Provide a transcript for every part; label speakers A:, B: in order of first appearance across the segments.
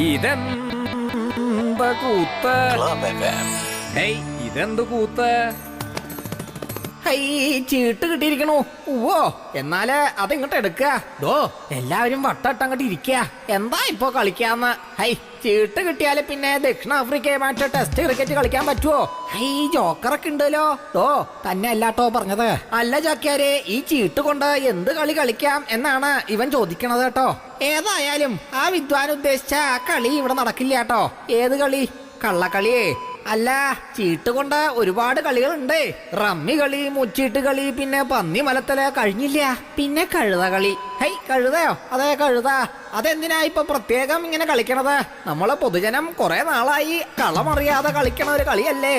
A: ഇതെന്താ കൂത്ത്? ഹേയ്, ഇതെന്ത് കൂത്ത്? ഹൈ, ചീട്ട് കിട്ടിയിരിക്കണു. ഓ, എന്നാല് അതിങ്ങോട്ട് എടുക്കുക. എല്ലാവരും വട്ടം അങ്ങോട്ട് ഇരിക്കുക. എന്താ ഇപ്പൊ കളിക്കാന്ന്? ഹൈ, ചീട്ട് കിട്ടിയാല് പിന്നെ ദക്ഷിണാഫ്രിക്കയുമായിട്ട് ടെസ്റ്റ് ക്രിക്കറ്റ് കളിക്കാൻ പറ്റുമോ? ഹൈ, ജോക്കറൊക്കെ ഉണ്ടല്ലോ. തന്നെ അല്ലാട്ടോ പറഞ്ഞത്. അല്ല ചാക്യാരെ, ഈ ചീട്ട് കൊണ്ട് എന്ത് കളി കളിക്കാം എന്നാണ് ഇവൻ ചോദിക്കണത് കേട്ടോ. ഏതായാലും ആ വിദ്വാൻ ഉദ്ദേശിച്ച ആ കളി ഇവിടെ നടക്കില്ല കേട്ടോ. ഏത് കളി? കള്ളക്കളിയേ. അല്ല, ചീട്ട് കൊണ്ട് ഒരുപാട് കളികളുണ്ട്. റമ്മി കളി, മുച്ചീട്ട് കളി, പിന്നെ പന്നി മലത്തല, കഴിഞ്ഞില്ല. പിന്നെ കഴുത കളി. ഹൈ, കഴുതയോ? അതെ, കഴുത. അതെന്തിനാ ഇപ്പൊ പ്രത്യേകം ഇങ്ങനെ കളിക്കണത്? നമ്മള് പൊതുജനം കുറെ നാളായി കളമറിയാതെ കളിക്കണ ഒരു കളിയല്ലേ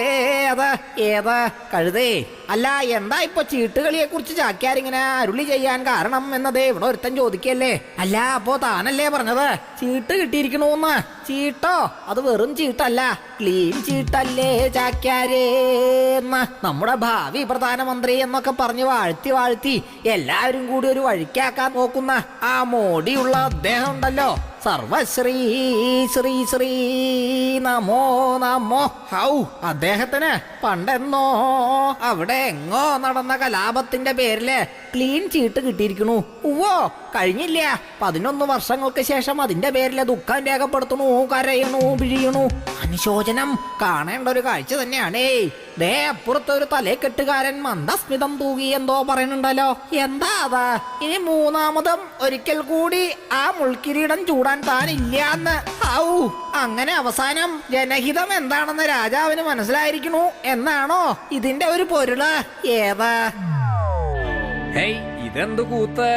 A: അത്. ഏത്? കഴുതേ. അല്ല, എന്താ ഇപ്പൊ ചീട്ടുകളിയെ കുറിച്ച് ചാക്യാരിങ്ങനെ അരുളി ചെയ്യാൻ കാരണം എന്നതേ ഇവിടെ ഒരുത്തൻ ചോദിക്കല്ലേ. അല്ല, അപ്പോ താനല്ലേ പറഞ്ഞത് ചീട്ട് കിട്ടിയിരിക്കണൂന്ന്? ചീട്ടോ? അത് വെറും ചീട്ടല്ല, ക്ലീൻ ചീട്ടല്ലേ ചാക്യാരേന്ന്. നമ്മുടെ ഭാവി പ്രധാനമന്ത്രി എന്നൊക്കെ പറഞ്ഞ് വാഴ്ത്തി എല്ലാവരും കൂടി ഒരു വഴിക്കാക്കാൻ നോക്കുന്ന ആ മോടിയുള്ള അദ്ദേഹം ഉണ്ടല്ലോ, സർവശ്രീ ശ്രീ ശ്രീ നമോ നമോ. ഹൗ, അദ്ദേഹത്തിന് പണ്ടെന്നോ അവിടെ എങ്ങോ നടന്ന കലാപത്തിന്റെ പേരില് ക്ലീൻ ചീട്ട് കിട്ടിയിരിക്കണു. ഓ, കഴിഞ്ഞില്ല. 11 വർഷങ്ങൾക്ക് ശേഷം അതിന്റെ പേരില് ദുഃഖം രേഖപ്പെടുത്തണു, കരയണു, പിഴിയണു. അനുശോചനം കാണേണ്ട ഒരു കാഴ്ച തന്നെയാണേ. ദേ അപ്പുറത്തൊരു തലേക്കെട്ടുകാരൻ മന്ദസ്മിതം തൂകി എന്തോ പറയുന്നുണ്ടല്ലോ. എന്താ അത്? ഇനി മൂന്നാമതും ഒരിക്കൽ കൂടി ആ മുൾക്കിരീടം ചൂടാൻ താനില്ലാന്ന്. ഔ, അങ്ങനെ അവസാനം ജനഹിതം എന്താണെന്ന് രാജാവിന് മനസ്സിലായിരിക്കണു എന്നാണോ ഇതിന്റെ ഒരു പൊരുള്? ഏതാ? ഹേയ്, ഇതെന്ത് കൂത്ത്?